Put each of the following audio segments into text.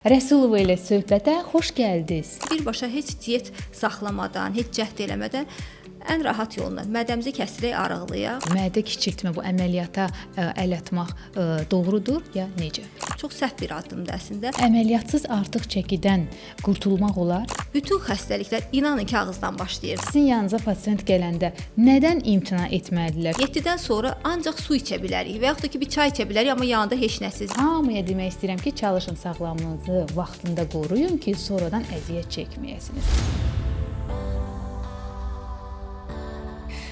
Rəsulova ilə söhbətə xoş gəldiniz. Birbaşa heç diyet saxlamadan, heç cəhd eləmədən ən rahat yolla mədəmizi kəsdirək, arıqlayaq. Mədə kiçiltmə bu əməliyyata əl atmaq doğrudur ya necə? Çox səhv bir addımdır əslində. Əməliyyatsız artıq çəkidən qurtulmaq olar? Bütün xəstəliklər inanın ki, ağızdan başlayır. Sizin yanınıza pasient gələndə nədən imtina etməlidirlər? 7-dən sonra ancaq su içə bilərik və yaxud da ki, bir çay içə bilərik, amma yanında heç nəsiz. Hamıya demək istəyirəm ki, çalışın sağlamlığınızı vaxtında qoruyun ki, sonradan əziyyət çəkməyəsiniz.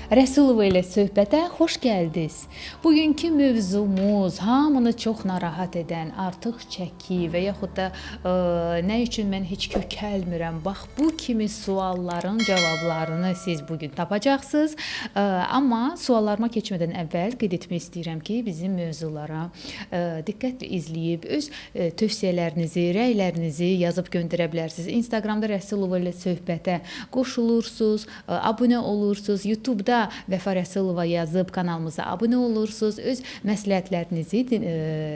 Rəsulova ilə söhbətə xoş gəldiniz. Bugünkü mövzumuz hamını çox narahat edən artıq çəki və yaxud da nə üçün mən heç kökəlmirəm. Bax, bu kimi sualların cavablarını siz bugün tapacaqsınız. Amma suallarıma keçmədən əvvəl qeyd etmək istəyirəm ki, bizim mövzulara diqqətlə izləyib öz tövsiyələrinizi, rəylərinizi yazıb göndərə bilərsiniz. Instagramda Rəsulova ilə söhbətə qoşulursunuz, abunə olursunuz, YouTube-da Vəfa Rəsulova yazıb kanalımıza abunə olursunuz. Öz məsləhətlərinizi,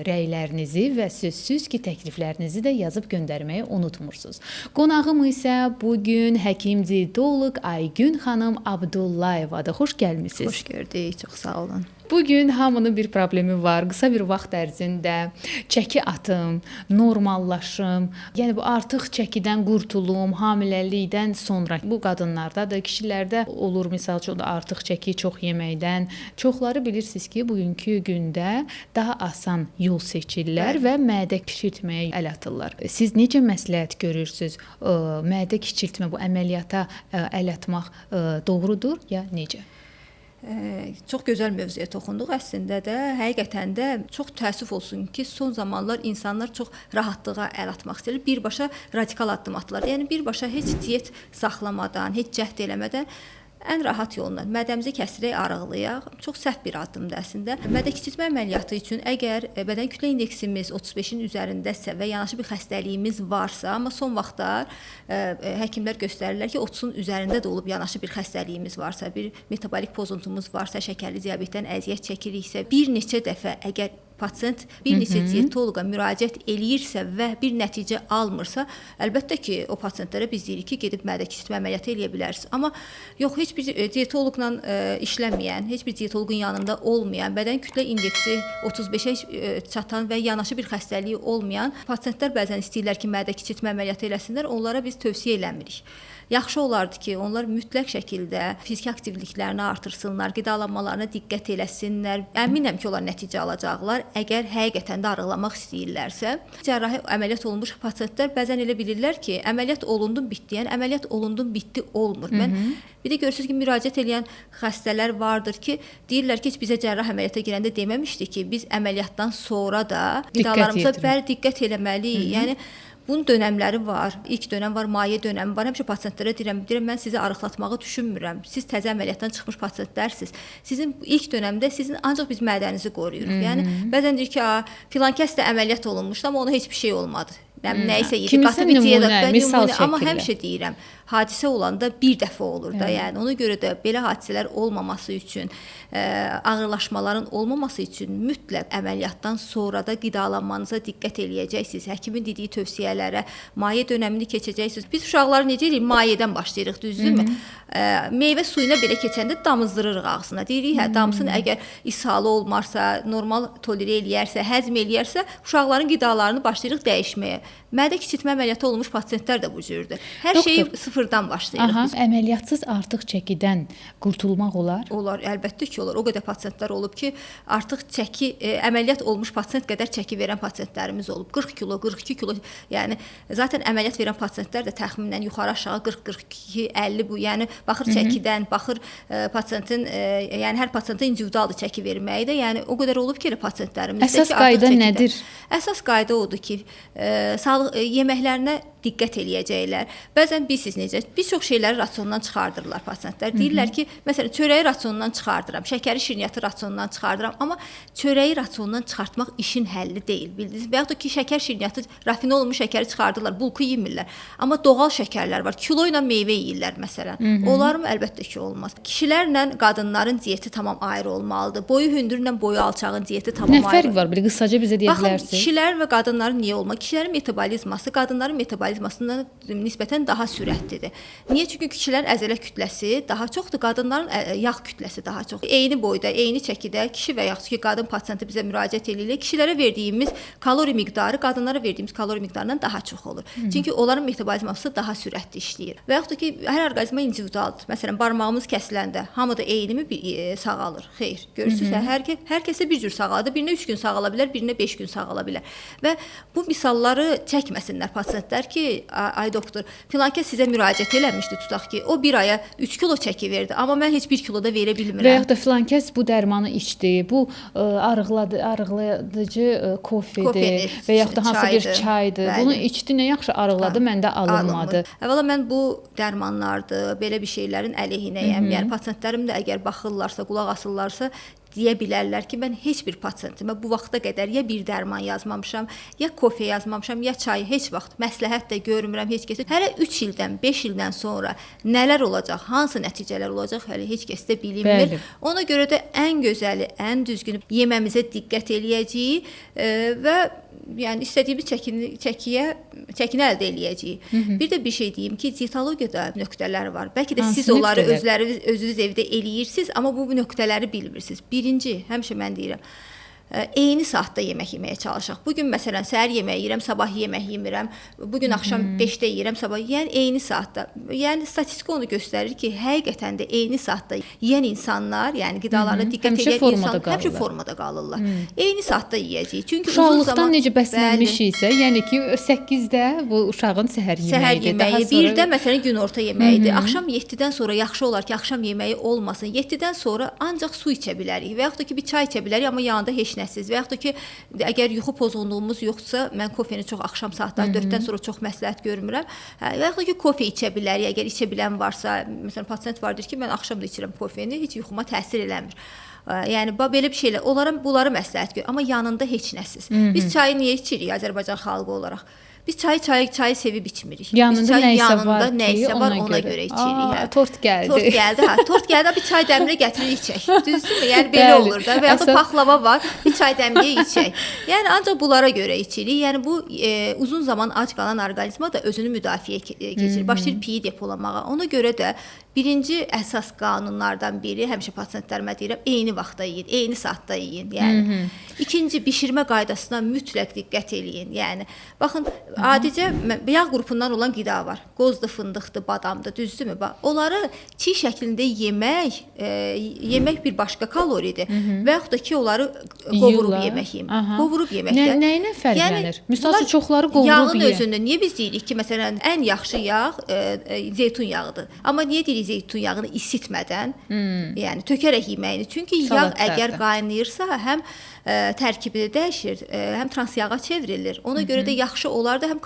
rəylərinizi və sözsüz ki, təkliflərinizi də yazıb göndərməyi unutmursunuz. Qonağım isə bugün həkim dietoloq Aygün xanım Abdullayevadır. Xoş gəlmisiniz. Xoş gördük, çox sağ olun. Bugün hamının bir problemi var. Qısa bir vaxt ərzində çəki atım, normallaşım. Yəni bu artıq çəkidən qurtulum, hamiləlikdən sonra bu qadınlarda da, kişilərdə olur. Məsəl üçün artıq çəki çox yeməkdən. Çoxları bilirsiniz ki, bugünkü gündə daha asan yol seçirlər və mədə kiçiltməyə əl atırlar. Siz necə məsləhət görürsüz? Mədə kiçiltmə bu əməliyyata əl atmaq doğrudur ya necə? Çox gözəl mövzuya toxunduq əslində də. Həqiqətən də çox təəssüf olsun ki, son zamanlar insanlar çox rahatlığa əl atmaq istəyir. Birbaşa radikal addım atırlar. Yəni birbaşa heç diyet saxlamadan, heç cəhd eləmədən ən rahat yolla mədəmizi kəsdirək, arıqlayaq. Çox səhv bir addımdır əslində. Mədə kiçiltmə əməliyyatı üçün əgər bədən kütlə indeksimiz 35-in üzərindəsə və yanaşı bir xəstəliyimiz varsa, amma son vaxtlar həkimlər göstərirlər ki, 30-un üzərində də olub yanaşı bir xəstəliyimiz varsa, bir metabolik pozuntumuz varsa, şəkərli diabetdən əziyyət çəkiriksə, bir neçə dəfə əgər pasient bir neçə dietoloqa müraciət eləyirsə və bir nəticə almırsa, əlbəttə ki, o pasientlərə biz deyirik ki, gedib mədə kiçiltmə əməliyyatı eləyə bilərsiniz. Amma yox, heç bir dietoloqla işləməyən, heç bir dietoloqun yanında olmayan, bədən kütlə indeksi 35-ə çatan və yanaşı bir xəstəliyi olmayan pasientlər bəzən istəyirlər ki, mədə kiçiltmə əməliyyatı eləsinlər, onlara biz tövsiyə eləmirik. Yaxşı olardı ki, onlar mütləq şəkildə fiziki aktivliklərini artırsınlar, qidalanmalarına diqqət eləsinlər. Əminəm ki, onlar nəticə alacaqlar. Əgər həqiqətən də arıqlamaq istəyirlərsə, cərrahi əməliyyat olunmuş pasientlər bəzən elə bilirlər ki, əməliyyat olundu, bitdi. Yəni əməliyyat olundu, bitdi olmur. Mən bir də görürsünüz ki, müraciət edən xəstələr vardır ki, deyirlər ki, heç bizə cərrah əməliyyata girəndə deməmişdi ki, biz əməliyyatdan sonra da qidalarımıza diqqət eləməliyik. Yəni bunun dönəmləri var. İlk dönəm var, maye dönəmi var. Həmişə pasientlərə deyirəm, mən sizi arıqlatmağı düşünmürəm. Siz təzə əməliyyatdan çıxmış pasientlərsiniz. Sizin ilk dönəmdə sizin ancaq biz mədənizi qoruyuruq. Yəni bəzən deyir ki, filan kəs də əməliyyat olunmuşdu, amma ona heç bir şey olmadı. Nəyisə yedi, qatı bir diyet, amma həmişə deyirəm, hadisə olanda bir dəfə olur da, yəni ona görə də belə hadisələr olmaması üçün, ağırlaşmaların olmaması üçün mütləq əməliyyatdan sonra da qidalanmanıza diqqət eləyəcəksiniz. Həkimin dediyi tövsiyələrə, maye dönəmini keçəcəksiniz. Biz uşaqları necə edirik? Mayədən başlayırıq, düzdürmü? Meyvə suyuna belə keçəndə damızdırırıq ağzına. Deyirik, hə, damsın əgər ishalı olmarsa, normal tolerə eləyərsə, həzm eləyərsə, uşaqların qidalarını başlayırıq dəyişməyə. Mədə kiçiltmə əməliyyatı olmuş pasientlər də bu cürdür. Hər şeyi sıfırdan başlayırıq biz. Əməliyyatsız artıq çəkidən qurtulmaq olar? Olar, əlbəttə ki, olur. O qədər pasientlər olub ki, artıq çəki, əməliyyat olmuş pasient qədər çəki verən pasientlərimiz olub. 40 kilo, 42 kilo, yəni zaten əməliyyat verən pasientlər də təxminən yuxarı aşağı 40-42, 50 bu. Yəni baxır çəkidən, baxır pasientin, yəni hər pasientə individualdır çəki verməyi də. Yəni o qədər olub ki, pasientlərimizdə əsas qayda nədir? Əsas qayda odur ki, yeməklərinə diqqət eləyəcəklər. Bəzən bilirsiniz necə, bir çox şeyləri rasiondan çıxardırlar pasiyentlər. Deyirlər ki, məsələn, çörəyi rasiondan çıxardıram, şəkəri, şirniyyatı rasiondan çıxardıram, amma çörəyi rasiondan çıxartmaq işin həlli deyil, bildiniz? Və yaxud da ki, şəkər, şirniyyatı, rafinə olunmuş şəkəri çıxardırlar, bulku yemirlər. Amma doğal şəkərlər var. Kilo ilə meyvə yeyirlər məsələn. Onlar mı? Əlbəttə ki, olmaz. Kişilərlə qadınların diyeti tamam ayrı olmalıdır. Boyu hündürlə boyu alçağın diyeti tamam ayrı. Nə fərq var? Bir qısaca bizə deyə bilərsiniz? Baxın, kişilər və qadınların niyə olmaz? Kişilərin metabolizması qadınların metabolizmasından nisbətən daha sürətlidir. Niyə? Çünki kişilərin əzələ kütləsi daha çoxdur, qadınların yağ kütləsi daha çoxdur. Eyni boyda, eyni çəkidə kişi və yaxud ki, qadın pasiyenti bizə müraciət edirlər. Kişilərə verdiyimiz kalori miqdarı qadınlara verdiyimiz kalori miqdarından daha çox olur. Çünki onların metabolizması daha sürətli işləyir. Və yaxud da ki, hər orqanizma individualdır. Məsələn, barmağımız kəsiləndə hamıda eynimi sağalır. Xeyr, görürsünüz, hər kəsə bir cür sağalır. Birinə 3 gün sağala bilər, birinə 5 gün sağala bilər. Və bu misalları çəkməsinlər pasiyentlər ki, ay doktor, filankəs sizə müraciət eləmişdi, tutaq ki, o bir aya 3 kilo çəki verdi, amma mən heç 1 kilo da verə bilmirəm. Və yaxud da filankəs bu dərmanı içdi, bu arıqladıcı kofedir və yaxud da hansı bir çaydır. Bəli. Bunu içdi, nə yaxşı arıqladı, məndə alınmadı. Əvvəla mən bu dərmanlardır, belə bir şeylərin əleyhinəyəm. Yəni pasiyentlərim də əgər baxırlarsa, qulaq asırlarsa, deyə bilərlər ki, mən heç bir pasiyentimə bu vaxta qədər ya bir dərman yazmamışam, ya kofe yazmamışam, ya çay heç vaxt məsləhət də görmürəm heç kəsə. Hələ 3 ildən, 5 ildən sonra nələr olacaq, hansı nəticələr olacaq, hələ heç kəs də bilinmir. Bəli. Ona görə də ən gözəli, ən düzgünü yeməmizə diqqət eləyəcəyik və yəni istədiyimiz çəkini əldə eləyəcəyik. Bir də bir şey deyim ki, dietologiyada nöqtələr var. Bəlkə də siz onları özünüz evdə eləyirsiniz, amma bu nöqtələri bilmirsiniz. Birinci, həmişə mən deyirəm, eyni saatda yemək yeməyə çalışaq. Bugün məsələn səhər yeməyi yeyirəm, sabah yemək yemirəm. Bugün axşam 5-də yeyirəm, sabah. Yəni eyni saatda. Yəni statistika onu göstərir ki, həqiqətən də eyni saatda yeyən insanlar, yəni qidalarına diqqət edən insanlar həmişə formada qalırlar. Eyni saatda yeyəcəyik. Çünki uzun zaman necə bəslənmişiksə, yəni ki 8-də bu uşağın səhər yeməyidir. Daha sonra 1-də məsələn günorta yeməyidir. Axşam 7-dən sonra yaxşı olar ki, axşam yeməyi olmasın. 7-dən sonra ancaq su içə bilərik və yaxud da ki bir çay içə bilərik, amma yanında heç və yaxud da ki, əgər yuxu pozğunluğumuz yoxdursa, mən kofeni çox axşam saatları 4-dən sonra çox məsləhət görmürəm. Və yaxud da ki, kofe içə bilərik, əgər içə bilən varsa, məsələn, pasiyent vardır ki, mən axşam da içirəm kofeni, heç yuxuma təsir eləmir. Yəni belə bir şeylər, bunları məsləhət görürəm, amma yanında heç nəsiz. Biz çayı niyə içirik Azərbaycan xalqı olaraq? Biz çayı sevib içmirik. Yanında nəysə var, ona görə içirik. Tort gəldi. Tort gəldi, bir çay dəmiri gətirir içək. Düzdürmü? Yəni belə olur da. Və ya da paxlava var, bir çay dəmiri içək. Yəni ancaq bunlara görə içirik. Yəni bu uzun zaman ac qalan orqanizma da özünü müdafiə keçirir. Başlayır piyi depolamağa. Ona görə də birinci əsas qanunlardan biri, həmişə pasiyentlərimə deyirəm, eyni vaxtda yeyin, eyni saatda yeyin. Yəni ikinci, bişirmə qaydasına mütləq diqqət eləyin. Yəni baxın, adicə yağ qrupundan olan qida var. Qozdur, fındıqdır, badamdır, düzdürmü? Onları çiğ şəklində yemək bir başqa kaloridir. Və yaxud da ki, onları qovurub yemək yemək. Qovurub yeməkdə. Nə ilə fərqlənir? Məsəl üçün çoxları qovurub yağın özündə niyə biz deyirik ki, məsələn, ən yaxşı yağ zeytun yağıdır. Amma niyə deyirik zeytun yağını isitmədən, yəni tökərək yeməyini? Çünki yağ əgər qaynayırsa, həm tərkibi dəyişir, həm trans yağa çevrilir. Ona görə də yaxşı olar da həm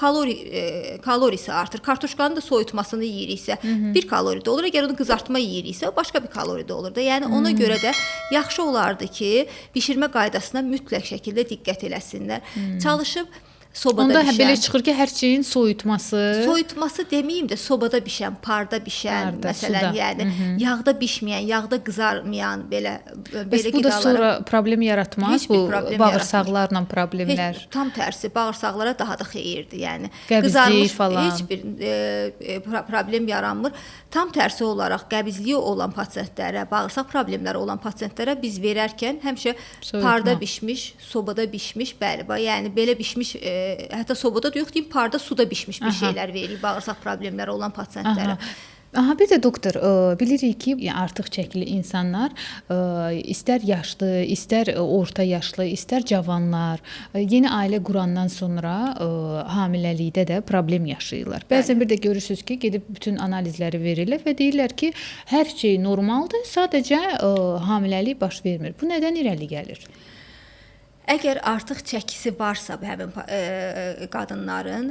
kalorisi artır. Kartuşkanın da soyutmasını yeyiriksə, bir kalori də olur. Əgər onu qızartma yeyiriksə, başqa bir kalori də olur da. Yəni ona görə də yaxşı olardı ki, bişirmə qaydasına mütləq şəkildə diqqət eləsinlər. Çalışıb sobada onda bişən. Belə çıxır ki, hər şeyin soyutması deməyim də sobada bişən, parda bişən, məsələn, yəni yağda bişməyən, yağda qızarmayan belə qidalara. Bu da sonra problem yaratmaz, bu bağırsaqlarla problemlər. Tam tərsi, bağırsaqlara daha da xeyirdir, yəni qəbizlik falan. Heç bir problem yaranmır. Tam tərsi olaraq qəbizliyi olan pasiyentlərə, bağırsaq problemləri olan pasiyentlərə biz verərkən həmişə parda bişmiş, sobada bişmiş, bəli, yəni belə bişmiş hətta sobada da yox deyim, parda suda bişmiş bir şeylər veririk bağırsaq problemləri olan pasiyentlərə. Bir də doktor, bilirik ki, artıq çəkili insanlar istər yaşlı, istər orta yaşlı, istər cavanlar, yeni ailə qurandan sonra hamiləlikdə də problem yaşayırlar. Bəzən bir də görürsünüz ki, gedib bütün analizləri verirlər və deyirlər ki, hər şey normaldır, sadəcə hamiləlik baş vermir. Bu nədən irəli gəlir? Əgər artıq çəkisi varsa həmin qadınların,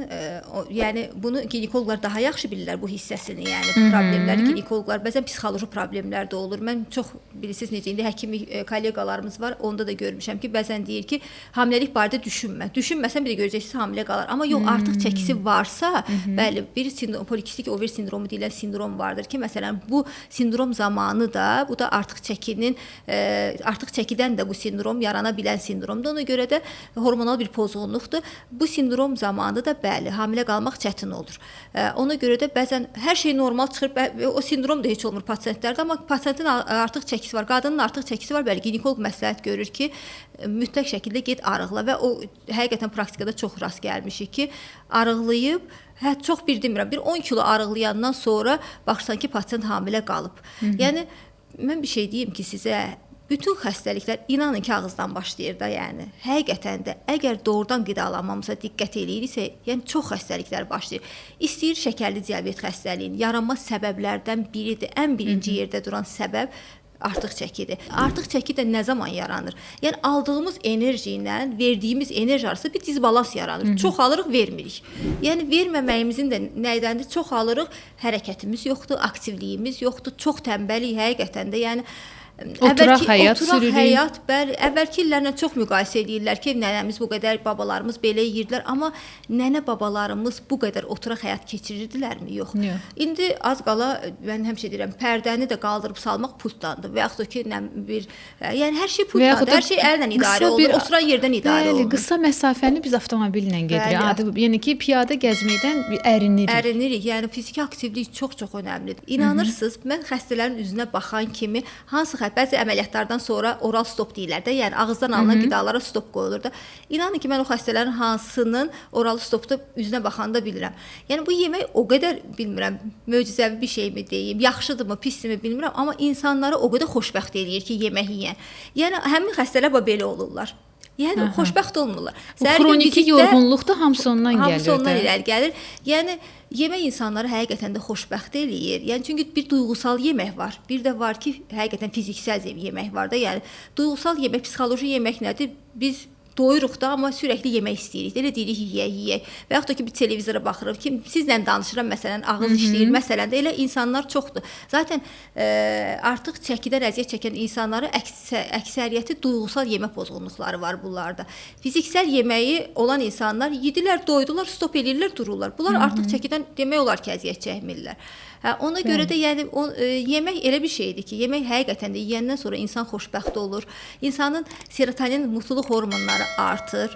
yəni bunu ginekoloqlar daha yaxşı bilirlər bu hissəsini, yəni problemləri ginekoloqlar bəzən psixoloji problemlər də olur. Mən çox bilirsiniz necə indi həkimlik kolleqalarımız var, onda da görmüşəm ki, bəzən deyir ki, hamiləlik barədə düşünmə. Düşünməsən bir də görəcəksiniz hamilə qalar. Amma yox, artıq çəkisi varsa, bəli, bir sindrom, polikistik over sindromu deyilən sindrom vardır ki, məsələn, bu sindrom zamanı da, bu da artıq çəkidən də bu sindrom yarana bilən sindromdur. Ona görə də hormonal bir pozğunluqdur. Bu sindrom zamanı da bəli, hamilə qalmaq çətin olur. Ona görə də bəzən hər şey normal çıxır, o sindrom da heç olmur pasientlərdə, amma pasientin artıq çəkisi var, qadının artıq çəkisi var, bəli, ginekoloq məsləhət görür ki, mütləq şəkildə get arıqla və o həqiqətən praktikada çox rast gəlmişik ki, arıqlayıb çox bir demirəm, bir 10 kilo arıqlayandan sonra baxırsan ki, pasient hamilə qalıb. Yəni mən bir şey deyim ki, sizə bütün xəstəliklər inanın ki, ağızdan başlayır da, yəni. Həqiqətən də əgər doğrudan qidalanmamıza diqqət eləyiriksə, yəni çox xəstəliklər başlayır. İstəyir şəkərli diabet xəstəliyin yaranma səbəblərdən biridir. Ən birinci yerdə duran səbəb artıq çəkidir. Artıq çəki də nə zaman yaranır? Yəni aldığımız enerji ilə verdiyimiz enerji arasında bir disbalans yaranır. Çox alırıq, vermirik. Yəni verməməyimizin də nədəndir? Çox alırıq, hərəkətimiz yoxdur, aktivliyimiz yoxdur, çox tənbəlik həqiqətən də, yəni Oturaq həyat, bəli, əvvəlki illərlə çox müqayisə edirlər ki, nənəmiz bu qədər, babalarımız belə yeyirdilər, amma nənə babalarımız bu qədər oturaq həyat keçirirdilərmi? Yox. İndi az qala mən həmişə deyirəm, pərdəni də qaldırıb salmaq pultdandır və yaxud da ki, yəni hər şey pultdandır, hər şey əllə idarə olunur, oturan yerdən idarə olunur. Qısa məsafəni biz avtomobillə gedirik. Yəni ki, piyada gəzməkdən ərinirik. Ərinirik. Yəni fiziki aktivlik çox-çox önəmlidir. İnanırsınız, mən xəstələrin üzünə baxan kimi hansı bəzi əməliyyatlardan sonra oral stop deyirlər də, yəni ağızdan alınan qidalara stop qoyulur da. İnanın ki, mən o xəstələrin hansının oral stopda üzünə baxanda bilirəm. Yəni bu yemək o qədər bilmirəm, möcüzəvi bir şeymi deyim, yaxşıdırmı, pisdirmi bilmirəm, amma insanları o qədər xoşbəxt eləyir ki, yemək yeyən. Yəni həmin xəstələr belə olurlar. Yəni xoşbəxt olmurlar. Bu xroniki yorğunluq da hamısı ondan gəlir. Hamısı ondan irəli gəlir. Yəni yemək insanları həqiqətən də xoşbəxt eləyir. Yəni çünki bir duyğusal yemək var. Bir də var ki, həqiqətən fiziksel yemək var da. Yəni duyğusal yemək, psixoloji yemək nədir? Biz doyuruq da, amma sürəkli yemək istəyirik. Elə deyirik, yeyək. Və yaxud da ki, bir televizora baxırıq ki, sizlə danışıram, məsələn, ağız işləyir, məsələn də elə insanlar çoxdur. Zaten artıq çəkidən əziyyət çəkən insanların əksəriyyəti duyğusal yemək pozğunluqları var bunlarda. Fiziksel yeməyi olan insanlar yedilər, doydular, stop eləyirlər, dururlar. Bunlar artıq çəkidən demək olar ki, əziyyət çəkmirlər. Ona görə də yəni yemək elə bir şeydir ki, yemək həqiqətən də yeyəndən sonra insan xoşbəxt olur. İnsanın serotonin, mutluluq hormonları artır.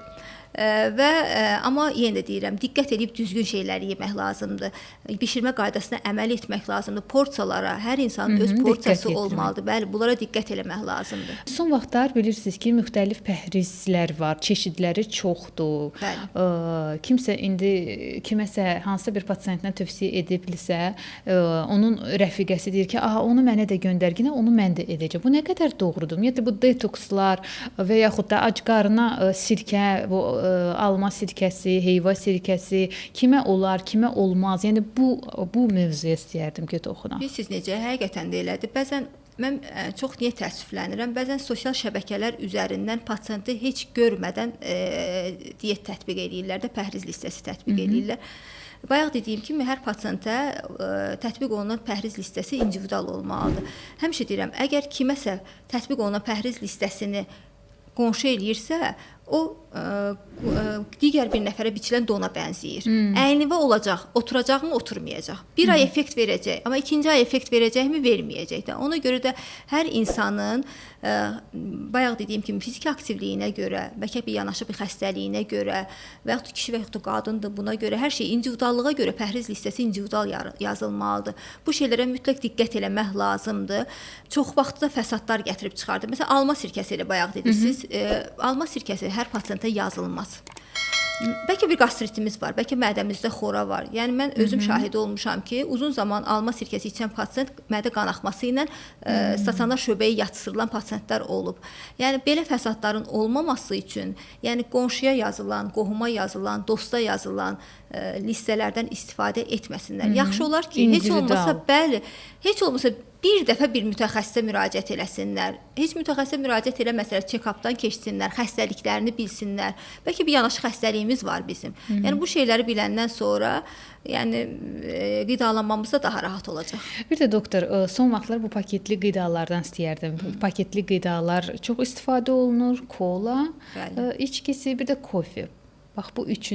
Amma yenə də deyirəm, diqqət edib düzgün şeyləri yemək lazımdır. Bişirmə qaydasına əməl etmək lazımdır. Porsiyalara, hər insanın öz porsiyası olmalıdır. Bəli, bunlara diqqət eləmək lazımdır. Son vaxtlar bilirsiniz ki, müxtəlif pəhrizlər var, çeşidləri çoxdur. Kimsə indi kiməsə hansısa bir pasiyentinə tövsiyə edibsə, onun rəfiqəsi deyir ki, onu mənə də göndərginə, onu mən də edəcəm. Bu nə qədər doğrudur? Ümumiyyətlə bu detokslar və yaxud da ac qarına sirkə, bu alma sirkəsi, heyva sirkəsi kimə olar, kimə olmaz? Yəni bu mövzuya istəyərdim ki, toxunaq. Bilirsiniz necə, həqiqətən də elədir. Bəzən mən çox niyə təəssüflənirəm? Bəzən sosial şəbəkələr üzərindən pasiyenti heç görmədən diyet tətbiq edirlər də, pəhriz listəsi tətbiq edirlər. Bayaq dediyim kimi, hər pasiyentə tətbiq olunan pəhriz listəsi individual olmalıdır. Həmişə deyirəm, əgər kiməsə tətbiq olunan pəhriz listəsini qonşu eləyirsə, o digər bir nəfərə biçilən dona bənzəyir. Əynivə olacaq, oturacaqmı, oturmayacaq. Bir ay effekt verəcək, amma ikinci ay effekt verəcəkmi, verməyəcək də. Ona görə də hər insanın bayaq dediyim kimi fiziki aktivliyinə görə, bəlkə bir yanaşı bir xəstəliyinə görə və yaxud kişi və yaxud da qadındır, buna görə hər şey individuallığa görə pəhriz listəsi individual yazılmalıdır. Bu şeylərə mütləq diqqət eləmək lazımdır. Çox vaxtda fəsadlar gətirib çıxardır. Məsələn, alma sirkəsi ilə bayaq dedirsiniz. Alma sirkəsi hər pasiyentə yazılmaz. Bəlkə bir qastritimiz var, bəlkə mədəmizdə xora var. Yəni mən özüm şahid olmuşam ki, uzun zaman alma sirkəsi içən pasiyent mədə qanaxması ilə stasionar şöbəyə yatırsıdılan pasiyentlər olub. Yəni belə fəsadların olmaması üçün, yəni qonşuya yazılan, qohuma yazılan, dosta yazılan listələrdən istifadə etməsinlər. Yaxşı olar ki, heç olmasa, bəli, heç olmasa bir dəfə bir mütəxəssisə müraciət eləsinlər. Heç mütəxəssisə müraciət eləməsələr, check-updan keçsinlər, xəstəliklərini bilsinlər. Bəlkə bir yanaşı xəstəliyimiz var bizim. Yəni bu şeyləri biləndən sonra, yəni qidalanmamız da daha rahat olacaq. Bir də doktor, son vaxtlar bu paketli qidalardan istəyərdim. Paketli qidalar çox istifadə olunur. Kola, içkisi, bir də kofe. Bax bu üçü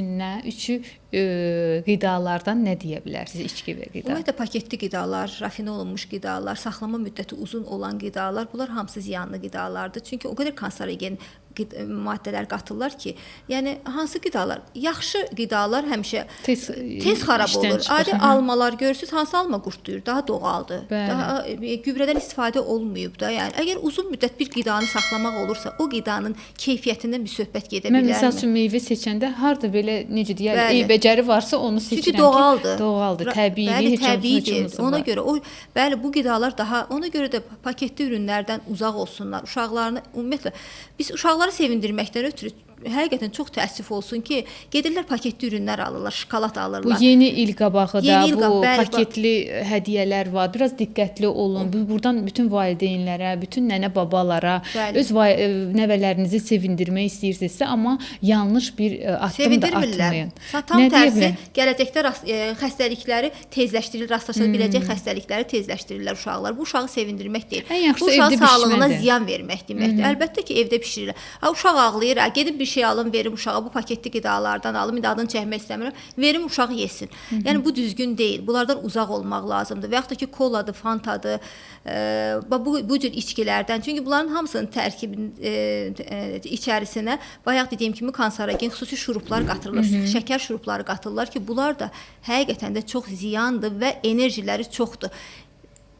qidalardan nə deyə bilərsiniz? İçki və qida. Ümumiyyətlə paketli qidalar, rafinə olunmuş qidalar, saxlama müddəti uzun olan qidalar, bunlar hamısı ziyanlı qidalardır. Çünki o qədər kanserogen maddələr qatırlar ki, yəni hansı qidalar? Yaxşı qidalar həmişə tez xarab olur. Adi almalar görürsüz, hansı alma qurtlayır? Daha doğaldır. Daha gübrədən istifadə olmayıb da. Yəni əgər uzun müddət bir qidanı saxlamaq olursa, o qidanın keyfiyyətindən bir söhbət gedə bilərmi? Mən məsəl üçün meyvə seçəndə harda belə necə deyirlər, becəri varsa onu seçirəm. Çünki doğaldır. Doğaldır, təbii, heç təbiidir. Ona görə bəli bu qidalar daha, ona görə də paketli ürünlərdən uzaq olsunlar. Uşaqlarını ümumiyyətlə biz uşaqları sevindirməkdən ötürü həqiqətən çox təəssüf olsun ki, gedirlər paketli ürünlər alırlar, şokolad alırlar. Bu yeni il qabağı da bu paketli hədiyyələr var. Biraz diqqətli olun. Buradan bütün valideynlərə, bütün nənə-babalara, öz nəvələrinizi sevindirmək istəyirsinizsə, amma yanlış bir addım da atmayın. Tam tərsi, gələcəkdə xəstəlikləri tezləşdirir, rastlaşa biləcək xəstəlikləri tezləşdirirlər uşaqlar. Bu uşağı sevindirmək deyil. Bu uşaq sağlığına ziyan vermək deməkdir. Əlbəttə ki, evdə bişirirlər. Uşaq ağlayır, gedib bir şey alım, verim uşağa, bu paketli qidalardan alım, indi adını çəkmək istəmirəm, verim uşaq yesin. Yəni bu düzgün deyil. Bunlardan uzaq olmaq lazımdır. Və yaxud da ki, koladır, fantadır, bu cür içkilərdən. Çünki bunların hamısının tərkibinin içərisinə bayaq dediyim kimi kanserogen xüsusi şuruplar qatırılır, şəkər şurupları qatırlar ki, bunlar da həqiqətən də çox ziyandır və enerjiləri çoxdur.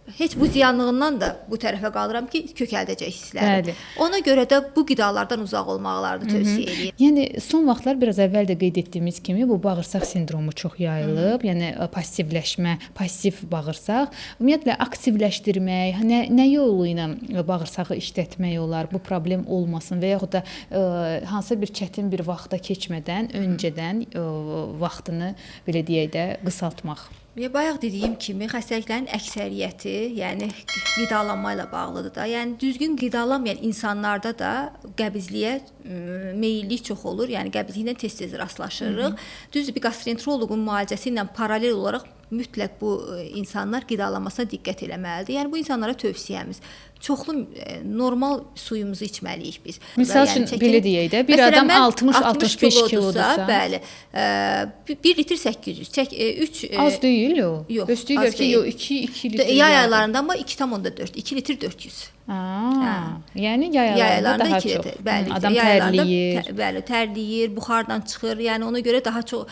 Heç bu ziyanlığından da bu tərəfə qalıram ki, kökəldəcək hissləri. Ona görə də bu qidalardan uzaq olmaqlarını tövsiyə edirəm. Yəni son vaxtlar biraz əvvəl də qeyd etdiyimiz kimi bu bağırsaq sindromu çox yayılıb. Yəni passivləşmə, passiv bağırsaq. Ümumiyyətlə aktivləşdirmək, nə yolu ilə bağırsağı işlətmək olar, bu problem olmasın və yaxud da hansısa bir çətin bir vaxta keçmədən öncədən vaxtını belə deyək də qısaltmaq. Bayaq dediyim kimi xəstəliklərin əksəriyyəti, yəni qidalanma ilə bağlıdır da. Yəni düzgün qidalanmayan insanlarda da qəbizliyə meyillik çox olur. Yəni qəbizliklə tez-tez rastlaşırıq. Düzdür, bir qastoenteroloqun müalicəsi ilə paralel olaraq mütləq bu insanlar qidalanmasına diqqət eləməlidir. Yəni bu insanlara tövsiyəmiz çoxlu normal suyumuzu içməliyik biz. Məsəl üçün belə deyək də, bir adam 60-65 kilodursa, bəli, 1 litr 800, 3 az deyil o. Yox, göstərir ki, 2 litr. Yay aylarında amma 2,4, 2 litr 400. Yəni yay aylarında daha çox. Bəli, adam tərləyir. Bəli, tərləyir, buxardan çıxır. Yəni ona görə daha çox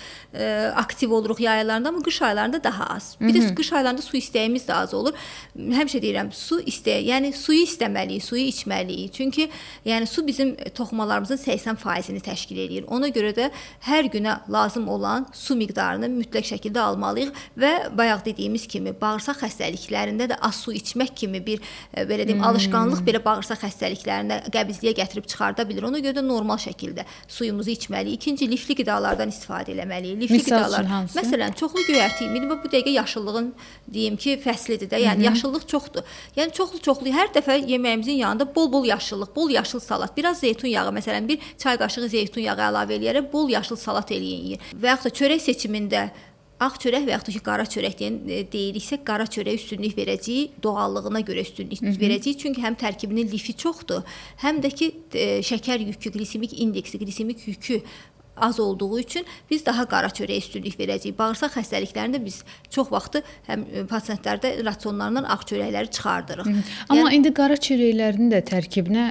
aktiv oluruq yay aylarında, amma qış aylarında daha az. Bir də qış aylarında su istəyimiz də az olur. Həmişə deyirəm, su istəyə, yəni suyu istəməliyik, suyu içməliyik. Çünki yəni su bizim toxumalarımızın 80%-ni təşkil edir. Ona görə də hər günə lazım olan su miqdarını mütləq şəkildə almalıyıq və bayaq dediyimiz kimi bağırsaq xəstəliklərində də az su içmək kimi bir belə deyim alışqanlıq belə bağırsaq xəstəliklərinə, qəbizliyə gətirib çıxarda bilir. Ona görə də normal şəkildə suyumuzu içməliyik. İkinci, lifli qidalardan istifadə etməliyik. Lifli qidalar, məsələn, çoxlu göyərti, bu dəqiqə yaşıllığın deyim ki, fəslidir də. Yəni yaşıllıq çoxdur. Yəni çoxlu hər dəfə yeməyimizin yanında bol-bol yaşıllıq, bol yaşıl salat, biraz zeytun yağı, məsələn, bir çay qaşığı zeytun yağı əlavə eləyərək bol yaşıl salat eləyin. Və yaxud da çörək seçimində ağ çörək və yaxud da ki, qara çörək deyiriksə, qara çörək üstünlük verəcəyik, doğallığına görə üstünlük verəcəyik. Çünki həm tərkibinin lifi çoxdur, həm də ki, şəkər yükü, glisemik indeksi, glisemik yükü az olduğu üçün biz daha qara çörəyə üstünlük verəcəyik. Bağırsaq xəstəliklərində biz çox vaxtı həm pasientlərdə rasionlarından ağ çörəkləri çıxardırıq. Amma indi qara çörəklərin də tərkibinə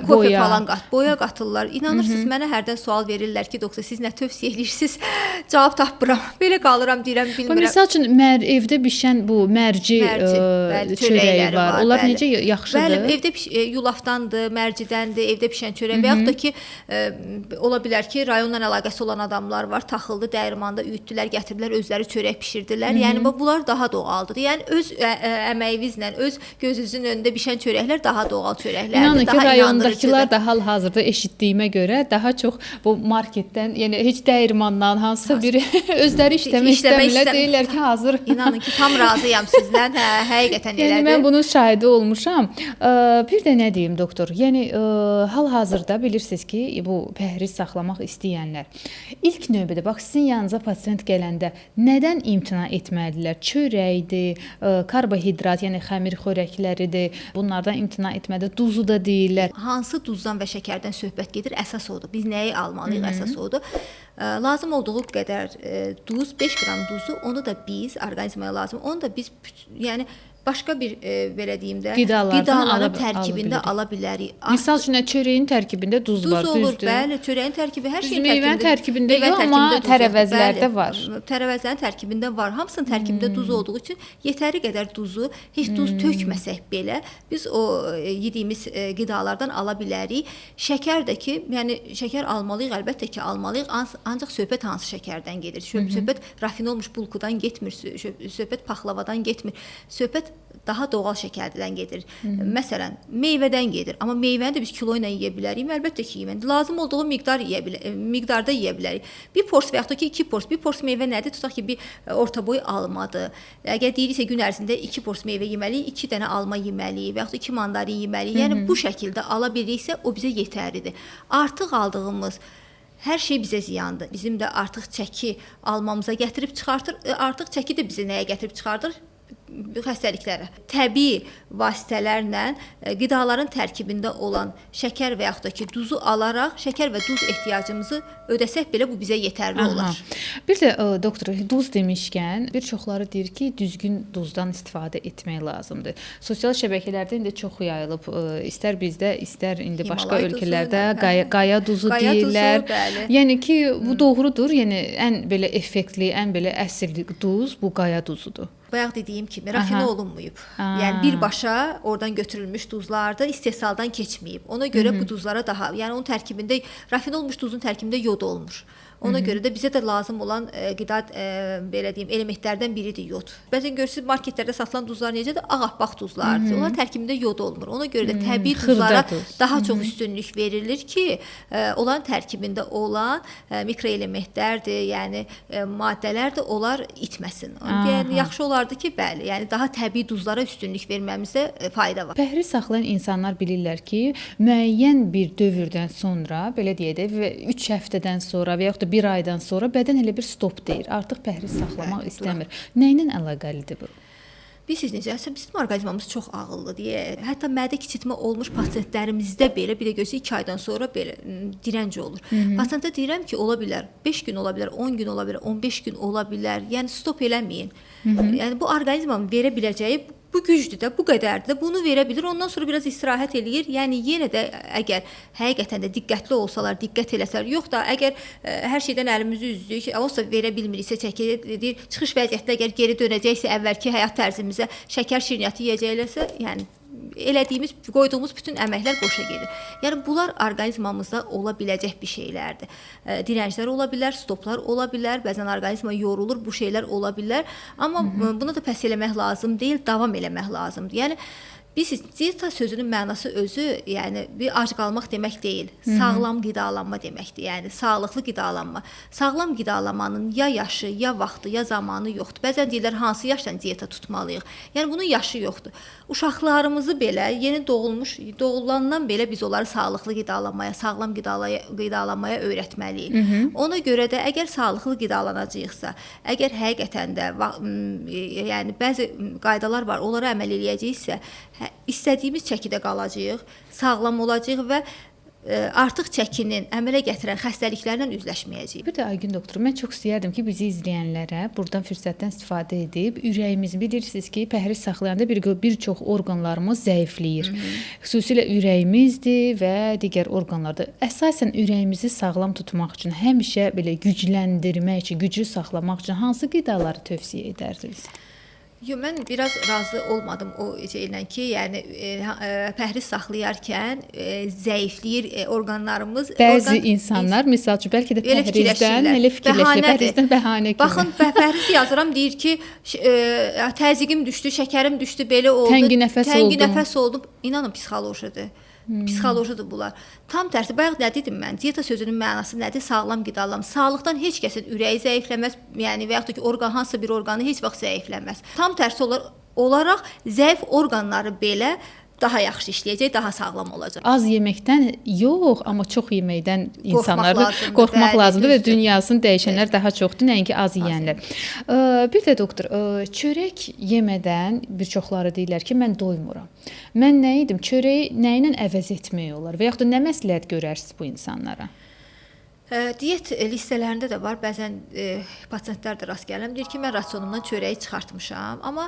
kofe falan boya qatırlar. İnanırsınız, mənə hərdən sual verirlər ki, doktor, siz nə tövsiyə edirsiniz? Cavab tapmıram. Belə qalıram, deyirəm, bilmirəm. Məsəl üçün evdə bişən bu mərci çörəyi var. Onlar necə yaxşıdır? Bəli, evdə yulafdandır, mərcidəndir, evdə bişən çörək və yaxud da ki, ola bilər bilər ki, rayonla əlaqəsi olan adamlar var, taxıldı, dəyirmanda üyütdülər, gətirdilər, özləri çörək bişirdilər. Yəni bunlar daha doğaldır. Yəni öz əməyinizlə, öz gözünüzün önündə bişən çörəklər daha doğal çörəklərdir. İnanın ki, rayondakılar da hal-hazırda eşitdiyimə görə daha çox bu marketdən, yəni heç dəyirmandan hansısa biri özləri işləmək istəmirlər, deyirlər ki, hazır. İnanın ki, tam razıyam sizdən. Həqiqətən elədir. Yəni mən bunun şahidi olmuşam. Bir də nə deyim doktor? Yəni hal-hazırda bilirsiniz ki, bu pəhriz saxlamaq istəyənlər ilk növbədə bax sizin yanınıza pasient gələndə nədən imtina etməlidirlər? Çörəkdir, karbohidrat, yəni xəmir xörəkləridir. Bunlardan imtina etmədə duzu da deyirlər. Hansı duzdan və şəkərdən söhbət gedir? Əsas odur. Biz nəyi almalıyıq? Əsas odur. Lazım olduğu qədər duz, 5 qram duzu, onu da biz orqanizmaya lazım. Onu da biz yəni başqa bir belə deyim də qidaların tərkibində ala bilərik. Misal üçün çörəyin tərkibində duz var, düzdür? Düzdür. Bəli, çörəyin tərkibi hər şeyin meyvənin tərkibində yox, amma tərəvəzlərdə var. Tərəvəzlərin tərkibində var. Hamısının tərkibində duz olduğu üçün yetəri qədər duzu heç duz tökməsək belə biz o yediyimiz qidalardan ala bilərik. Şəkər də ki, yəni şəkər almalıyıq, əlbəttə ki, almalıyıq. Ancaq söhbət hansı şəkərdən gedir? Söhbət rafinə olmuş bulkudan getmir, söhbət paxlavadan getmir. Söhbət daha doğal şəkərdən gedir. Məsələn, meyvədən gedir. Amma meyvəni də biz kilo ilə yeyə bilərik. Əlbəttə ki, lazım olduğu miqdarda yeyə bilərik. Bir pors və yaxud da ki, 2 pors. Bir pors meyvə nədir? Tutaq ki, bir orta boy almadır. Əgər deyiriksə gün ərzində 2 pors meyvə yeməliyik, 2 dənə alma yeməliyik və yaxud da 2 mandarin yeməliyik. Yəni bu şəkildə ala biliriksə, o bizə yetərlidir. Artıq aldığımız hər şey bizə ziyandır. Bizim də artıq çəki almamıza gətirib çıxartır. Artıq çəki də bizi nəyə gətirib çıxardır? Xəstəliklərə. Təbii vasitələrlə qidaların tərkibində olan şəkər və yaxud da ki, duzu alaraq şəkər və duz ehtiyacımızı ödəsək belə bu bizə yetərli olar. Bir də doktor, duz demişkən bir çoxları deyir ki, düzgün duzdan istifadə etmək lazımdır. Sosial şəbəkələrdə indi çox yayılıb, istər bizdə, istər indi başqa ölkələrdə qaya duzu deyirlər. Yəni ki, bu doğrudur. Yəni ən belə effektli, ən belə əsl duz bu qaya duzudur. Bayaq dediyim kimi rafinə olunmayıb. Yəni birbaşa oradan götürülmüş duzlardır, istehsaldan keçməyib. Ona görə bu duzlara daha, yəni onun tərkibində rafinə olmuş duzun tərkibində yod olmur. Ona görə də bizə də lazım olan qida belə deyim elementlərdən biridir yod. Bəzən görürsüz marketlərdə satılan duzlar necədir? Ağappaq duzlardır. Onlar tərkibində yod olmur. Ona görə də təbii duzlara daha çox üstünlük verilir ki, onların tərkibində olan mikroelementlərdir, yəni maddələr də onlar itməsin. Yəni yaxşı olardı ki, bəli, yəni daha təbii duzlara üstünlük verməmizdə fayda var. Pəhriz saxlayan insanlar bilirlər ki, müəyyən bir dövrdən sonra, belə deyək də 3 həftədən sonra və yaxud da 1 aydan sonra bədən elə bir stop deyir. Artıq pəhriz saxlamaq istəmir. Nə ilə əlaqəlidir bu? Bilirsiniz necə? Bizim orqanizmimiz çox ağıllıdır. Hətta mədə kiçiltmə olmuş pasientlərimizdə belə bir də görsə 2 aydan sonra belə dirənc olur. Pasientə deyirəm ki, ola bilər 5 gün ola bilər, 10 gün ola bilər, 15 gün ola bilər. Yəni stop eləməyin. Yəni bu orqanizmin verə biləcəyi bu gücdür də, bu qədərdir də, bunu verə bilir. Ondan sonra biraz istirahət eləyir. Yəni yenə də əgər həqiqətən də diqqətli olsalar, diqqət eləsələr, yox da əgər hər şeydən əlimizi üzdük, olsa verə bilmiriksə, çəkilir, çıxış vəziyyətdə əgər geri dönəcəksə, əvvəlki həyat tərzimizə şəkər şirniyyatı yeyəcəklərsə, yəni elədiyimiz, qoyduğumuz bütün əməklər boşa gedir. Yəni bunlar orqanizmamızda ola biləcək bir şeylərdir. Dirənclər ola bilər, stoplar ola bilər, bəzən orqanizma yorulur, bu şeylər ola bilər. Amma buna da pəs eləmək lazım deyil, davam eləmək lazımdır. Yəni bilirsiniz, diyeta sözünün mənası özü, yəni bir ac qalmaq demək deyil, sağlam qidalanma deməkdir. Yəni sağlıqlı qidalanma. Sağlam qidalanmanın ya yaşı, ya vaxtı, ya zamanı yoxdur. Bəzən deyirlər hansı yaşdan diyeta tutmalıyıq. Yəni bunun yaşı yoxdur. Uşaqlarımızı belə yeni doğulandan belə biz onları sağlıqlı qidalanmaya, sağlam qidalanmaya öyrətməliyik. Ona görə də əgər sağlıqlı qidalanacağıqsa, əgər həqiqətən də yəni bəzi qaydalar var, onlara əməl eləyəcəyiksə, istədiyimiz çəkidə qalacağıq, sağlam olacağıq və artıq çəkinin əmələ gətirən xəstəliklərlə üzləşməyəcəyik. Bir də Aygün doktor, mən çox istəyərdim ki, bizi izləyənlərə buradan fürsətdən istifadə edib ürəyimizi, bilirsiniz ki, pəhriz saxlayanda bir çox orqanlarımız zəifləyir. Xüsusilə ürəyimizdir və digər orqanlarda. Əsasən ürəyimizi sağlam tutmaq üçün, həmişə belə gücləndirmək üçün, güclü saxlamaq üçün hansı qidaları tövsiyə edərsiniz? Yo, mən biraz razı olmadım o şeylə ki, yəni pəhriz saxlayarkən zəifləyir orqanlarımız. Bəzi insanlar misal üçün bəlkə də Elə pəhrizdən elə fikirləşir, pəhrizdən bəhanə kimi. Baxın, pəhriz yazıram, deyir ki, təzyiqim düşdü, şəkərim düşdü, belə oldu. Təngi nəfəs oldum. İnanın psixolojiyadır. Psixolojiyadır bunlar. Tam tərsi, bayaq nə dedim mən? Dieta sözünün mənası nədir? Sağlam qidalanma. Sağlıqdan heç kəsin ürəyi zəifləməz, yəni və yaxud da ki, orqan hansısa bir orqanı heç vaxt zəifləməz. Tam tərsi olaraq zəif orqanları belə daha yaxşı işləyəcək, daha sağlam olacaq. Az yeməkdən yox, amma çox yeməkdən insanlar qorxmaq lazımdır və dünyasını dəyişənlər daha çoxdur, nəinki az yeyənlər. Bir də doktor, çörək yemədən bir çoxları deyirlər ki, mən doymuram. Mən nə edim? Çörəyi nə ilə əvəz etmək olar və yaxud da nə məsləhət görərsiniz bu insanlara? Diyet listələrində də var. Bəzən pasiyentlər də rast gəlirəm. Deyir ki, mən rasionumdan çörəyi çıxartmışam, amma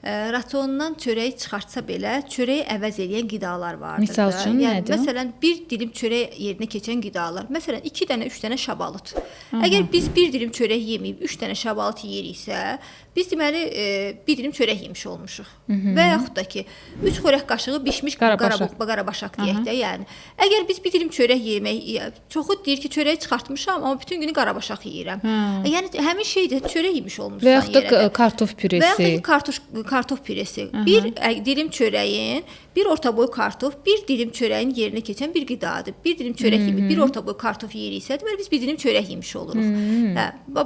rasionundan çörəyi çıxartsa belə, çörəyi əvəz edən qidalar vardır. Misal üçün nədir? Məsələn, bir dilim çörək yerinə keçən qidalar. Məsələn, 2 dənə, 3 dənə şabalıt. Əgər biz bir dilim çörək yeməyib 3 dənə şabalıt yeyiriksə, biz deməli bir dilim çörək yemiş olmuşuq. Və yaxud da ki, 3 xörək qaşığı bişmiş qarabaşaq deyək də, yəni. Əgər biz bir dilim çörək yemək, çoxu deyir ki, çörəyi çıxartmışam, amma bütün günü qarabaşaq yeyirəm. Yəni həmin şeydir, çörək yemiş olmuşsan yerə. Və yaxud da kartof püresi. Və yaxud da kartof püresi. Bir dilim çörəyin, bir orta boy kartof, bir dilim çörəyin yerinə keçən bir qidadır. Bir dilim çörək yeyib, bir orta boy kartof yeyiriksə, deməli biz bir dilim çörək yemiş oluruq.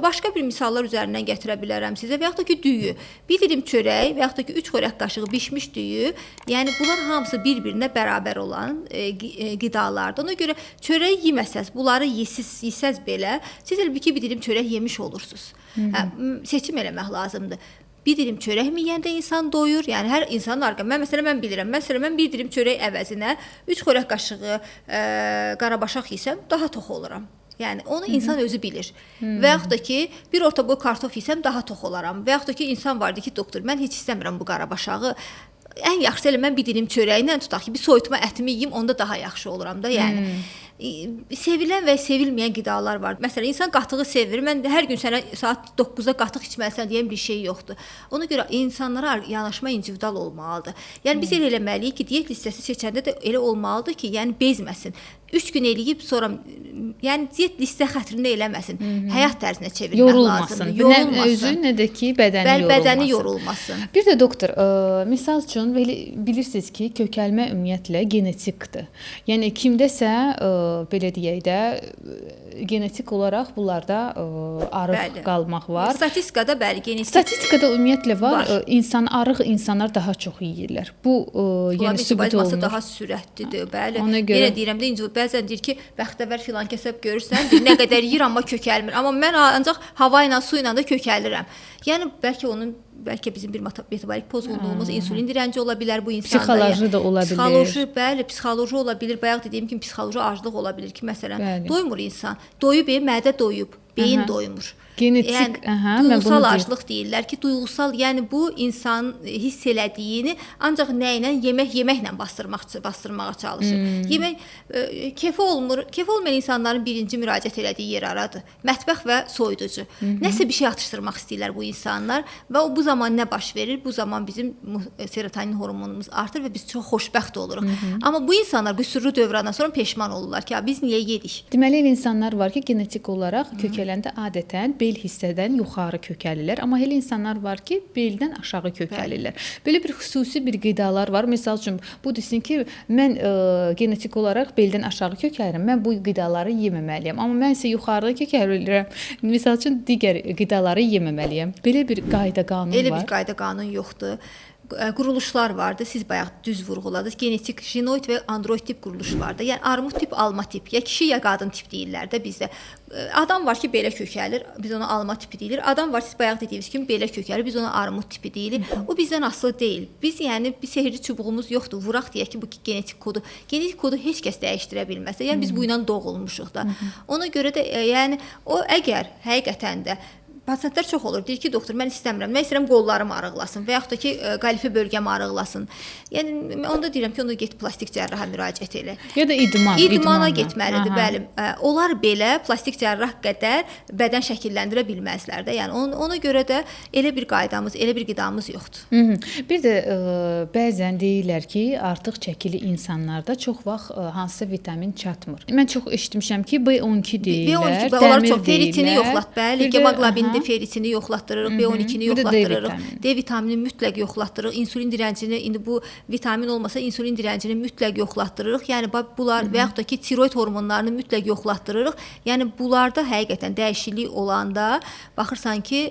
Başqa bir misallar üzərindən gətirə bilərəm sizə. Və yaxud da ki, düyü. Bir dilim çörək və yaxud da ki, 3 xörək qaşığı bişmiş düyü. Yəni bunlar hamısı bir-birinə bərabər olan qidalardır. Ona görə çörək yeməsəz, bunları yesəz belə, siz elə bir dilim çörək yemiş olursunuz. Seçim eləmək lazımdır. Bir dilim çörək mi yeyəndə insan doyur? Yəni hər insanın mən bilirəm. Məsələn, mən bir dilim çörək əvəzinə 3 xörək qaşığı qarabaşaq yesəm daha tox oluram. Yəni onu insan özü bilir. Və yaxud da ki, bir orta boy kartof yesəm daha tox olaram. Və yaxud da ki, insan vardı ki, doktor, mən heç istəmirəm bu qarabaşağı. Ən yaxşısı elə mən bir dilim çörəklə tutaq ki, bir soyutma ətimi yeyim, onda daha yaxşı oluram da. Yəni sevilən və sevilməyən qidalar var. Məsələn, insan qatığı sevir. Mən hər gün sənə saat 9-da qatıq içməlisən deyən bir şey yoxdur. Ona görə insanlara yanaşma individual olmalıdır. Yəni biz elə eləməliyik ki, diyet listəsi seçəndə də elə olmalıdır ki, yəni bezməsin. 3 gün eləyib sonra yəni diyet listə xətrinə eləməsin. Həyat tərzinə çevirmək lazımdır. Yorulmasın. Nə özü, nə də ki, bədəni yorulmasın. Bir də doktor, misal üçün bilirsiniz ki, kökəlmə ümumiyyətlə genetikdir. Yəni kimdəsə belə deyək də genetik olaraq bunlarda arıq qalmaq var. Statistikada bəli, genetik. Statistikada ümumiyyətlə var. Arıq insanlar daha çox yeyirlər. Bu yəni sübut olunur. Daha sürətlidir, bəli. Yenə deyirəm də bəzən deyir ki, bəxtəvər filan kəsəb görürsən, nə qədər yeyir amma kökəlmir. Amma mən ancaq hava ilə, su ilə də kökəlirəm. Yəni bəlkə bizim bir metabolik pozğunluğumuz, insulin dirənci ola bilər bu insanda. Psixoloji da ola bilər. Psixoloji ola bilər. Bayaq dediyim kimi psixoloji aclıq ola bilər ki, məsələn, doymur insan. Doyub, mədə doyub, beyin doymur. Genetik, duyğusal aclıq deyirlər ki, duyğusal, yəni bu insan hiss elədiyini ancaq nə ilə yeməklə bastırmağa çalışır. Yemək kefi olmayan insanların birinci müraciət elədiyi yer aradır. Mətbəx və soyuducu. Nəsə bir şey atışdırmaq istəyirlər bu insanlar və bu zaman nə baş verir? Bu zaman bizim serotonin hormonumuz artır və biz çox xoşbəxt oluruq. Amma bu insanlar qüsurlu dövrandan sonra peşman olurlar ki, biz niyə yedik? Deməli, elə insanlar var ki, genetik olaraq kökələndə adətən bel hissədən yuxarı kökəlirlər, amma elə insanlar var ki, beldən aşağı kökəlirlər. Belə bir xüsusi bir qidalar var. Məsəl üçün, bu desin ki, mən genetik olaraq beldən aşağı kökəlirəm, mən bu qidaları yeməməliyəm. Amma mən isə yuxarıda kökəlirəm. Məsəl üçün, digər qidaları yeməməliyəm. Belə bir qayda-qanun var. Elə bir qayda-qanun yoxdur. Quruluşlar vardı. Siz bayaq düz vurğuladınız. Genetik, jenoid və android tip quruluş vardı. Yəni armud tip, alma tip, ya kişi ya qadın tip deyirlər də bizdə. Adam var ki, belə kökəlir, biz ona alma tipi deyilir. Adam var, siz bayaq dediyiniz kimi belə kökəlir, biz ona armud tipi deyilir. O bizdən asılı deyil. Biz yəni bir sehirli çubuğumuz yoxdur. Vuraq deyək ki, bu genetik kodu. Genetik kodu heç kəs dəyişdirə bilməz. Yəni biz bu ilə doğulmuşuq da. Ona görə də yəni o əgər həqiqətən də Pasientlər çox olur. Deyir ki, doktor, mən istəmirəm. Mən istəyirəm qollarım arıqlasın və yaxud da ki, qalifi bölgəm arıqlasın. Yəni onda deyirəm ki, onda get plastik cərraha müraciət elə. Ya da idmana getməlidir, bəli. Onlar belə plastik cərrah qədər bədən şəkilləndirə bilməzlər də. Yəni ona görə də elə bir qaydamız, elə bir qidamız yoxdur. Bir də bəzən deyirlər ki, artıq çəkili insanlarda çox vaxt hansısa vitamin çatmır. Mən çox eşitmişəm ki, B12 deyirlər, B12 onlar çox feritini yoxlat, bəli, hemoqlobinin feritini yoxlatdırırıq, B12-ni yoxlatdırırıq, D vitaminini mütləq yoxlatdırırıq, insulin direncini, indi bu vitamin olmasa insulin direncini mütləq yoxlatdırırıq. Yəni bunlar və yaxud da ki, tiroid hormonlarını mütləq yoxlatdırırıq. Yəni bunlarda həqiqətən dəyişiklik olanda baxırsan ki,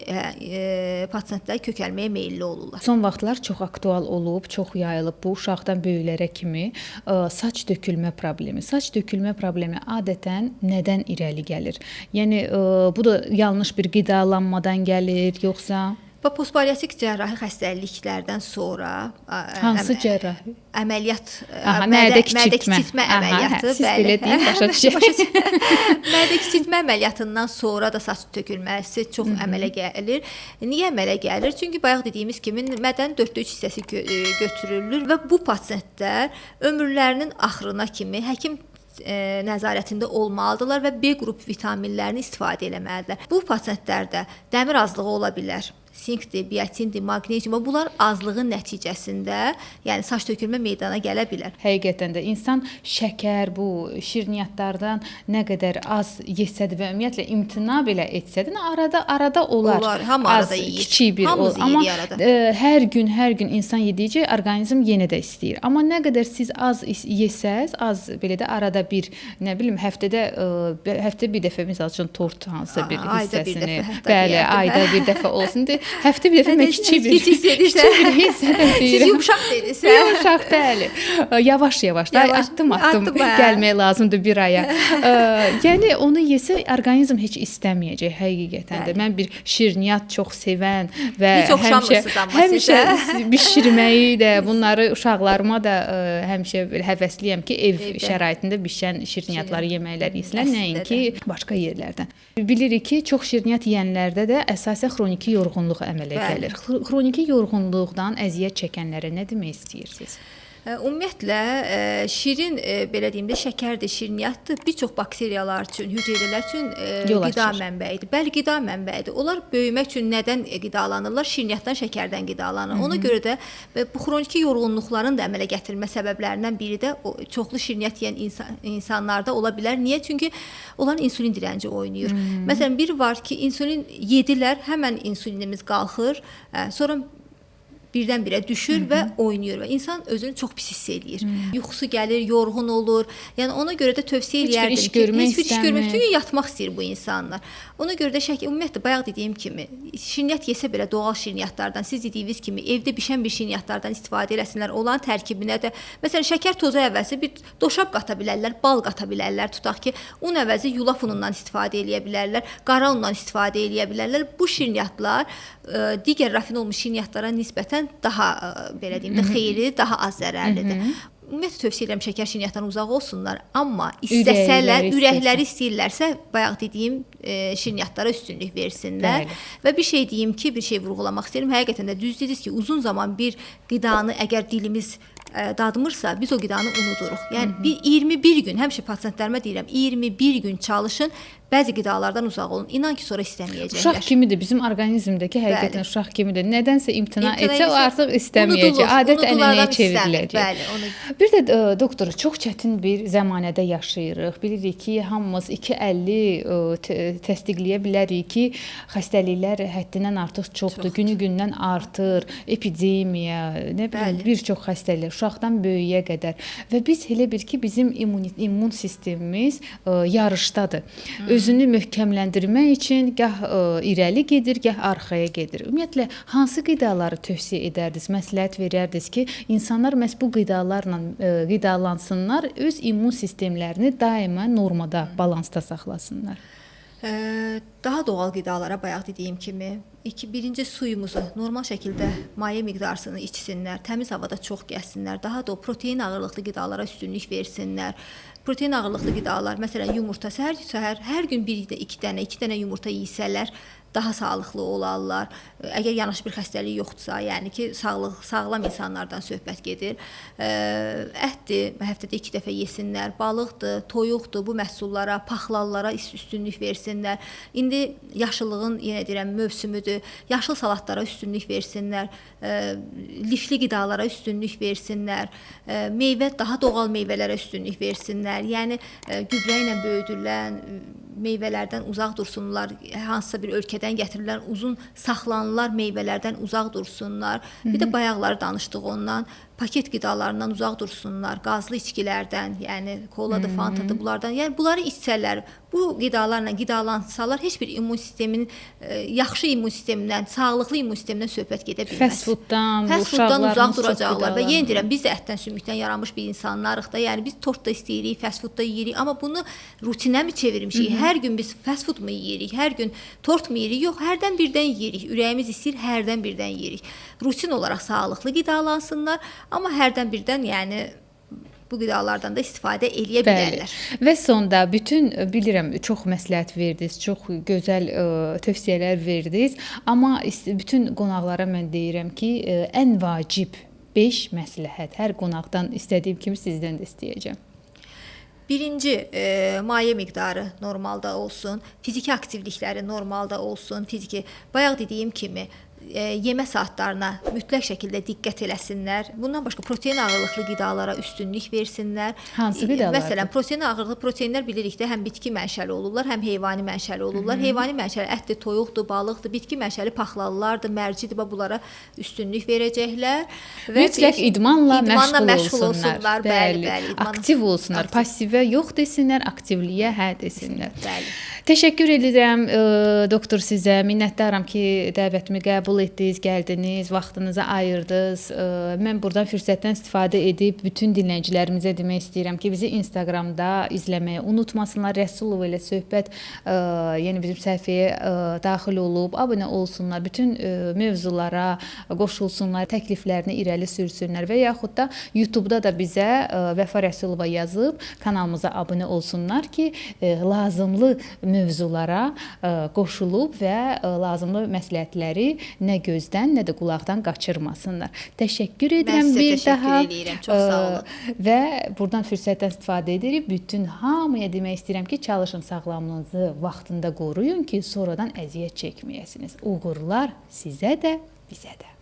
pasientlər kökəlməyə meylli olurlar. Son vaxtlar çox aktual olub, çox yayılıb bu uşaqdan böyüklərə kimi saç tökülmə problemi. Saç tökülmə problemi adətən nədən irəli gəlir? Yəni bu da yanlış bir qidalanmadan gəlir, yoxsa Postbariatrik cərrahi xəstəliklərdən sonra hansı cərrahi? Əməliyyat, mədə kiçiltmə əməliyyatı, siz belə deyin, başa düşək. Mədə kiçiltmə əməliyyatından sonra da saç tökülməsi çox əmələ gəlir. Niyə əmələ gəlir? Çünki bayaq dediyimiz kimi mədənin 4/3 hissəsi götürülür və bu pasientlər ömürlərinin axırına kimi həkim nəzarətində olmalıdırlar və B qrup vitaminlərini istifadə etməlidirlər. Bu pasientlərdə dəmir azlığı ola bilər. Sinkdir, biotindir, maqnezium, bunlar azlığın nəticəsində, yəni saç tökülmə meydana gələ bilər. Həqiqətən də insan şəkər, bu şirniyyatlardan nə qədər az yesə də və ümumiyyətlə imtina belə etsə də arada olar. Hamı arada yeyir. Kiçik bir amma hər gün insan yedikcə orqanizm yenə də istəyir. Amma nə qədər siz az yesəz, az belə də arada bir, nə bilim, həftədə bir dəfə məsəl üçün tort hansısa bir hissəsini, bəli, ayda bir dəfə olsun deyə həftə bir dəfə kiçik bir hissə deyirəm. Siz yumşaq dedinizsə. Yumşaq deyil. Yavaş-yavaş da addım gəlmək lazımdır bir aya. Yəni onu yesə orqanizm heç istəməyəcək həqiqətən də. Mən bir şirniyyat çox sevən və həmişə bişirməyi də, bunları uşaqlarıma da həmişə həvəsliyəm ki, ev şəraitində bişən şirniyyatları, yeməkləri yesinlər, nəinki başqa yerlərdən. Bilirik ki, çox şirniyyat yeyənlərdə də əsasən xroniki yorğunluq əmələ gəlir. Xroniki yorğunluqdan əziyyət çəkənlərə nə demək istəyirsiniz? Ümumiyyətlə şirin belə deyim də şəkərdir, şirniyyatdır. Bir çox bakteriyalar üçün, hüceyrələr üçün qida mənbəyidir. Bəli, qida mənbəyidir. Onlar böyümək üçün nədən qidalanırlar? Şirniyyatdan, şəkərdən qidalanır. Ona görə də bu xroniki yorğunluqların da əmələ gətirilmə səbəblərindən biri də çoxlu şirniyyat yeyən insanlarda ola bilər. Niyə? Çünki onların insulin direnci oynayır. Məsələn, biri var ki, insulin yedilər, həmən insulinimiz qalxır, sonra birdən-birə düşür və oynayır və insan özünü çox pis hiss edir. Yuxusu gəlir, yorğun olur. Yəni ona görə də tövsiyə edərdim ki, heç bir iş görmək, çünki yatmaq istəyir bu insanlar. Ona görə də ümumiyyətlə bayaq dediyim kimi, şirniyyat yesə belə doğal şirniyyatlardan, siz dediyiniz kimi evdə bişən bir şirniyyatlardan istifadə eləsinlər. Olan tərkibinə də məsələn şəkər tozu əvəzi bir doşab qata bilərlər, bal qata bilərlər. Tutaq ki, un əvəzi yulaf unundan istifadə eləyə bilərlər, qara undan istifadə eləyə bilərlər. Bu şirniyyatlar digər rafin olmuş şirniyyatlara nisbətən daha belə deyim də xeyirli, daha az zərərlidir. Ümumiyyətlə tövsiyə edirəm şəkər şirniyyatdan uzaq olsunlar, amma istəsələr, ürəkləri istəyirlərsə, bayaq dediyim şirniyyatlara üstünlük versinlər. Və bir şey deyim ki, bir şey vurğulamaq istəyirəm. Həqiqətən də düz dediniz ki, uzun zaman bir qidanı əgər dilimiz dadmırsa, biz o qidanı unuduruq. Yəni 21 gün, həmişə pasientlərimə deyirəm, 21 gün çalışın, bəzi qidalardan uzaq olun. İnan ki, sonra istəməyəcəklər. Uşaq kimidir, bizim orqanizmdəki həqiqətən uşaq kimidir. Nədənsə imtina etsə, o artıq istəməyəcək. Adət ənənəyə çevriləcək. Bir də doktor, çox çətin bir zəmanədə yaşayırıq. Bilirik ki, hamımız 2.50 təsdiqləyə bilərik ki, xəstəliklər həddindən artıq çoxdur, günü-gündən artır, epidemiya, nə bilim, bir çox xəstəliklər, uşaqdan böyüyə qədər. Və biz elə bir ki, bizim immun sistemimiz yarışdadır. Özünü möhkəmləndirmək üçün gah irəli gedir, gah arxaya gedir. Ümumiyyətlə, hansı qidaları tövsiyə edərdiniz, məsləhət verərdiniz ki, insanlar məhz bu qidalarla qidalansınlar, öz immun sistemlərini daima normada, balansda saxlasınlar? Daha doğal qidalara bayaq dediyim kimi, birinci suyumuzu normal şəkildə maye miqdarsını içsinlər, təmiz havada çox gəzsinlər, daha da protein ağırlıqlı qidalara üstünlük versinlər. Protein ağırlıqlı qidalar, məsələn yumurta, səhər hər gün bir də 2 dənə yumurta yesələr, daha sağlıqlı olarlar. Əgər yanaşı bir xəstəlik yoxdursa, yəni ki, sağlam insanlardan söhbət gedir. Ətdir, həftədə 2 dəfə yesinlər, balıqdır, toyuqdur, bu məhsullara, paxlallara üstünlük versinlər. İndi yaşıllığın, yenə deyirəm, mövsümüdür. Yaşıl salatlara üstünlük versinlər, lifli qidalara üstünlük versinlər, meyvə, daha doğal meyvələrə üstünlük versinlər. Yəni gübrə ilə böyüdülən meyvələrdən uzaq dursunlar, hansısa bir ölkədən gətirilən uzun saxlanılan meyvələrdən uzaq dursunlar. Bir də bayaqları danışdıq ondan, paket qidalarından uzaq dursunlar, qazlı içkilərdən, yəni koladır, fantadır, bunlardan. Yəni bunları içsələr, bu qidalarla qidalansalar heç bir immun sistemin yaxşı immun sistemindən, sağlıqlı immun sistemindən söhbət gedə bilməz. Fast fooddan uzaq duracaqlar və yenə deyirəm, biz də ətdən sümükdən yaranmış bir insanlarıq da. Yəni biz tort da istəyirik, fast food da yeyirik, amma bunu rutinə mi çevirmişik? Hər gün biz fast food mu yeyirik? Hər gün tort mu yeyirik? Yox, hərdən birdən yeyirik. Ürəyimiz istəyir, hərdən birdən yeyirik. Rutin olaraq sağlıqlı qidalansınlar, amma hərdən birdən, yəni bu qidalardan da istifadə eləyə bilərlər. Və sonda bütün bilirəm çox məsləhət verdiniz, çox gözəl tövsiyələr verdiniz, amma bütün qonaqlara mən deyirəm ki, ən vacib 5 məsləhət hər qonaqdan istədiyim kimi sizdən də istəyəcəm. Birinci, maye miqdarı normalda olsun, fiziki aktivlikləri normalda olsun, bayaq dediyim kimi yemə saatlarına mütləq şəkildə diqqət eləsinlər. Bundan başqa protein ağırlıqlı qidalara üstünlük versinlər. Hansı qidalar? Məsələn, protein ağırlıqlı proteinlər bilirikdə həm bitki mənşəli olurlar, həm heyvani mənşəli olurlar. Heyvani mənşəli ətdir, toyuqdur, balıqdır, bitki mənşəli paxlallardır, mərcidir, bunlara üstünlük verəcəklər və mütləq idmanla məşğul olsunlar. Bəli, aktiv olsunlar. Passivə yox desinlər, aktivliyə hə desinlər. Bəli. Təşəkkür edirəm doktor sizə. Minnətdaram ki, dəvətimi qəbul etdiniz, gəldiniz, vaxtınızı ayırdınız. Mən buradan fürsətdən istifadə edib bütün dinləyicilərimizə demək istəyirəm ki, bizi Instagramda izləməyi unutmasınlar. Rəsulova ilə söhbət yəni bizim səhifəyə daxil olub, abunə olsunlar, bütün mövzulara qoşulsunlar, təkliflərini irəli sürsünlər və yaxud da YouTube-da da bizə Vəfa Rəsulova yazıb kanalımıza abunə olsunlar ki, lazımlı mövzulara qoşulub və lazımlı məsləhətləri nə gözdən, nə də qulaqdan qaçırmasınlar. Təşəkkür edirəm bir daha. Təşəkkür edirəm. Çox sağ olun. Və buradan fürsətdən istifadə edib bütün hamıya demək istəyirəm ki, çalışın sağlamlığınızı vaxtında qoruyun ki, sonradan əziyyət çəkməyəsiniz. Uğurlar sizə də, bizə də.